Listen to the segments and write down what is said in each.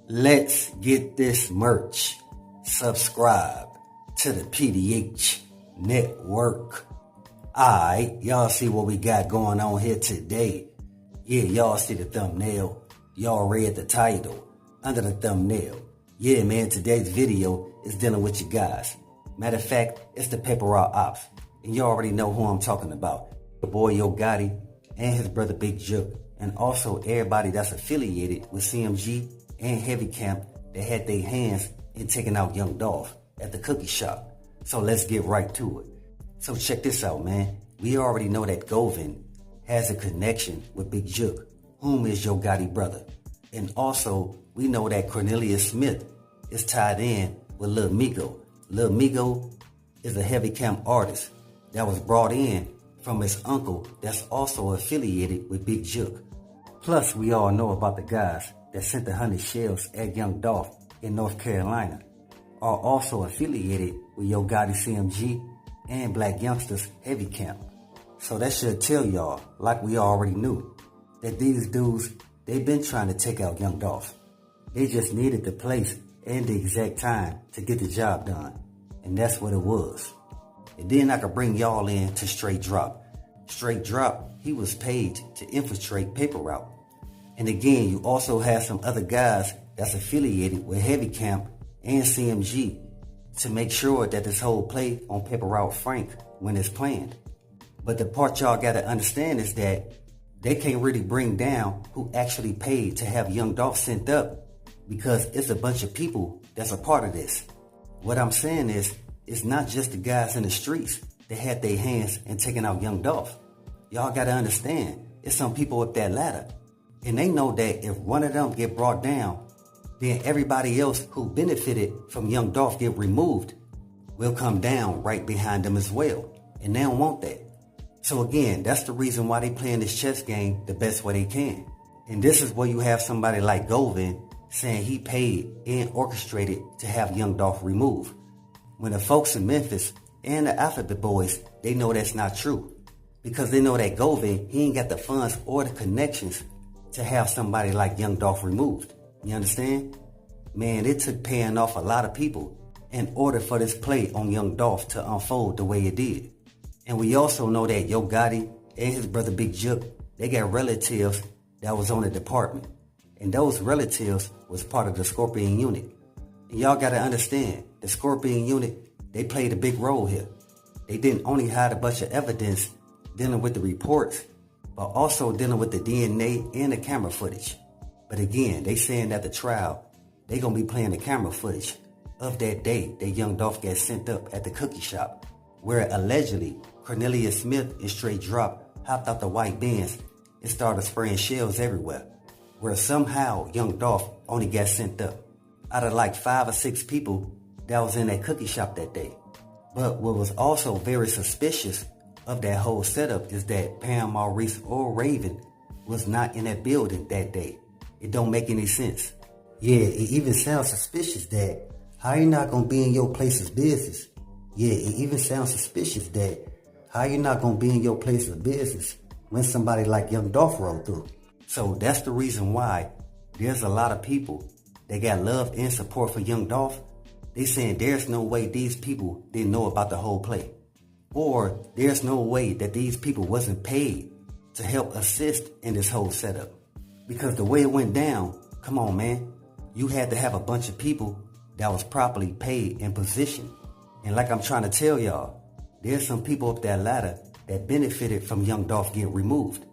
Let's get this merch. Subscribe to the PDH Network. Alright, y'all see what we got going on here today. Yeah, y'all see the thumbnail. Y'all read the title under the thumbnail. Yeah, man, today's video is dealing with you guys. Matter of fact, it's the Paper Route Ops. And you already know who I'm talking about. The boy Gotti and his brother Big Juke. And also everybody that's affiliated with CMG and Heavy Camp that had their hands in taking out young Dolph at the cookie shop. So let's get right to it. So check this out, man. We already know that Govin has a connection with Big Juke, whom is Gotti brother. And also, we know that Cornelius Smith is tied in with Lil Migo. Lil Migo is a Heavy Camp artist that was brought in from his uncle that's also affiliated with Big Juke. Plus, we all know about the guys that sent the 100 shells at young Dolph in North Carolina are also affiliated with Gotti CMG and Black Youngsters Heavy Camp. So that should tell y'all, like we already knew, that these dudes, they've been trying to take out young Dolph. They just needed the place and the exact time to get the job done. And that's what it was. And then I could bring y'all in to Straight Drop. Straight Drop, he was paid to infiltrate Paper Route. And again, you also have some other guys that's affiliated with Heavy Camp and CMG to make sure that this whole play on Paper Route frank when it's planned. But the part y'all gotta understand is that they can't really bring down who actually paid to have young Dolph sent up because it's a bunch of people that's a part of this. What I'm saying is, it's not just the guys in the streets that had their hands in taking out young Dolph. Y'all gotta understand, it's some people up that ladder. And they know that if one of them get brought down, then everybody else who benefited from young Dolph get removed will come down right behind them as well. And they don't want that. So again, that's the reason why they playing this chess game the best way they can. And this is where you have somebody like Govin saying he paid and orchestrated to have young Dolph removed. When the folks in Memphis and the Alphabet Boys, they know that's not true. Because they know that Govin, he ain't got the funds or the connections to have somebody like young Dolph removed. You understand? Man, it took paying off a lot of people in order for this play on young Dolph to unfold the way it did. And we also know that Gotti and his brother Big Juke, they got relatives that was on the department. And those relatives was part of the Scorpion unit. And y'all gotta understand, the Scorpion unit, they played a big role here. They didn't only hide a bunch of evidence dealing with the reports, but also dealing with the DNA and the camera footage. But again, they saying that the trial, they gonna be playing the camera footage of that day that young Dolph got sent up at the cookie shop, where allegedly Cornelius Smith and Straight Drop hopped out the white Benz and started spraying shells everywhere, where somehow young Dolph only got sent up out of like 5 or 6 people that was in that cookie shop that day. But what was also very suspicious of that whole setup is that Pam, Maurice, or Raven was not in that building that day. It don't make any sense. Yeah, it even sounds suspicious that how you not gonna be in your place of business. Yeah, it even sounds suspicious that how you not gonna be in your place of business when somebody like young Dolph rolled through. So that's the reason why there's a lot of people that got love and support for young Dolph. They saying there's no way these people didn't know about the whole play. Or there's no way that these people wasn't paid to help assist in this whole setup. Because the way it went down, come on, man, you had to have a bunch of people that was properly paid and positioned. And like I'm trying to tell y'all, there's some people up that ladder that benefited from young Dolph getting removed.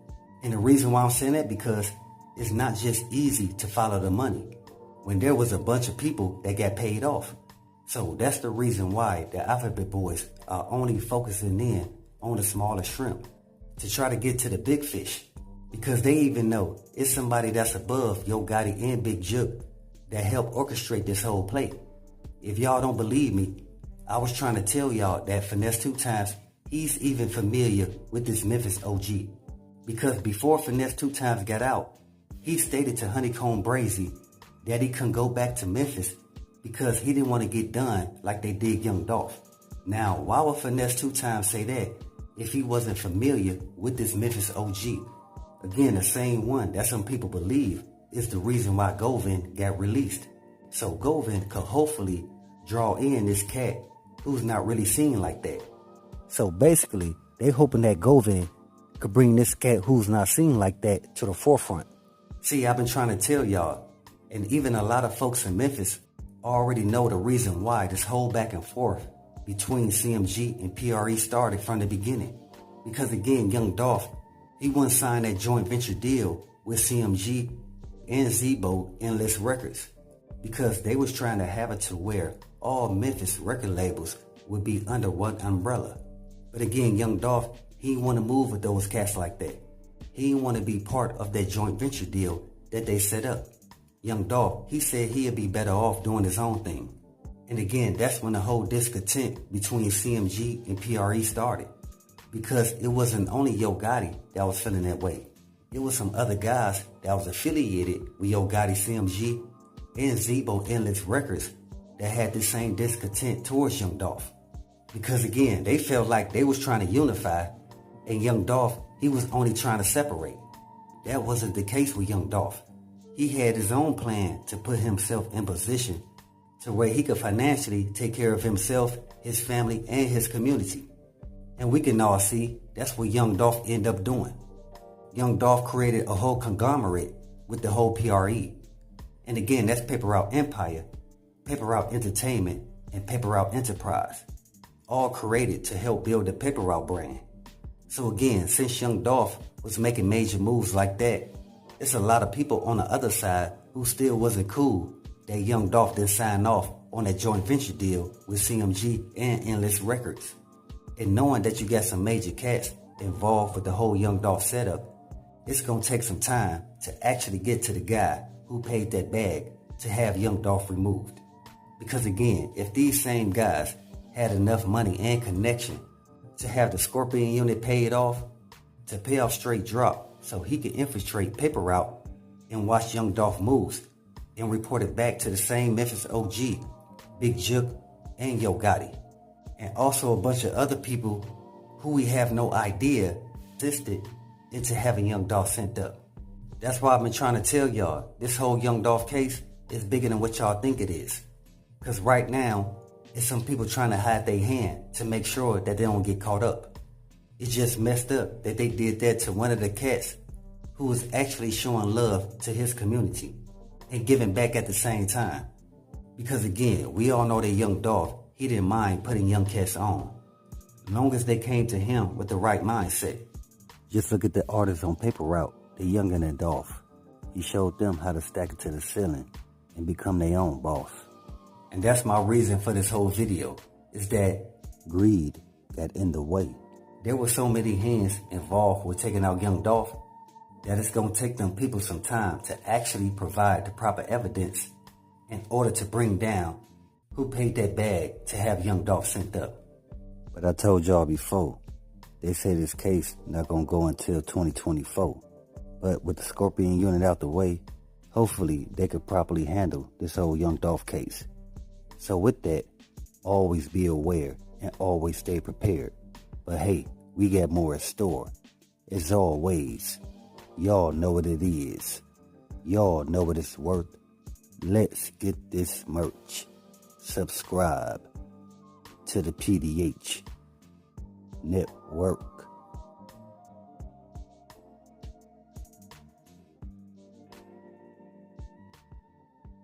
And the reason why I'm saying that, because it's not just easy to follow the money when there was a bunch of people that got paid off. So that's the reason why the Alphabet Boys are only focusing in on the smaller shrimp to try to get to the big fish. Because they even know it's somebody that's above Gotti and Big Juke that helped orchestrate this whole play. If y'all don't believe me, I was trying to tell y'all that Finesse 2 Times, he's even familiar with this Memphis OG. Because before Finesse 2 Times got out, he stated to Honeycomb Brazy that he couldn't go back to Memphis because he didn't want to get done like they did young Dolph. Now, why would Finesse 2 Times say that if he wasn't familiar with this Memphis OG? Again, the same one that some people believe is the reason why Govind got released. So Govind could hopefully draw in this cat who's not really seen like that. So basically, they hoping that Govind could bring this cat who's not seen like that to the forefront. See, I've been trying to tell y'all, and even a lot of folks in Memphis already know the reason why this whole back and forth between CMG and PRE started from the beginning. Because again, young Dolph, he wouldn't sign that joint venture deal with CMG and Zebo Endless Records because they was trying to have it to where all Memphis record labels would be under one umbrella. But again, young Dolph, he didn't want to move with those cats like that. He didn't want to be part of that joint venture deal that they set up. Young Dolph, he said he'd be better off doing his own thing. And again, that's when the whole discontent between CMG and PRE started. Because it wasn't only Yo Gotti that was feeling that way. It was some other guys that was affiliated with Yo Gotti CMG and Zebo Endless Records that had the same discontent towards Young Dolph. Because again, they felt like they was trying to unify, and Young Dolph, he was only trying to separate. That wasn't the case with Young Dolph. He had his own plan to put himself in position to where he could financially take care of himself, his family, and his community. And we can all see that's what Young Dolph ended up doing. Young Dolph created a whole conglomerate with the whole PRE. And again, that's Paper Route Empire, Paper Route Entertainment, and Paper Route Enterprise. All created to help build the Paper Route brand. So again, since Young Dolph was making major moves like that, it's a lot of people on the other side who still wasn't cool that Young Dolph didn't sign off on that joint venture deal with CMG and Endless Records. And knowing that you got some major cats involved with the whole Young Dolph setup, it's going to take some time to actually get to the guy who paid that bag to have Young Dolph removed. Because again, if these same guys had enough money and connection to have the Scorpion unit paid off, to pay off Straight Drop so he could infiltrate Paper Route and watch Young Dolph moves and report it back to the same Memphis OG, Big Jook and Yo Gotti. And also a bunch of other people who we have no idea assisted into having Young Dolph sent up. That's why I've been trying to tell y'all, this whole Young Dolph case is bigger than what y'all think it is. Because right now, it's some people trying to hide their hand to make sure that they don't get caught up. It's just messed up that they did that to one of the cats who was actually showing love to his community and giving back at the same time. Because again, we all know that Young Dolph, he didn't mind putting young cats on, as long as they came to him with the right mindset. Just look at the artists on Paper Route, the younger than Dolph. He showed them how to stack it to the ceiling and become their own boss. And that's my reason for this whole video, is that greed got in the way. There were so many hands involved with taking out Young Dolph that it's going to take them people some time to actually provide the proper evidence in order to bring down who paid that bag to have Young Dolph sent up. But I told y'all before, they say this case not going to go until 2024. But with the Scorpion unit out the way, hopefully they could properly handle this whole Young Dolph case. So with that, always be aware and always stay prepared. But hey, we got more in store. As always, y'all know what it is. Y'all know what it's worth. Let's get this merch. Subscribe to the PDH Network.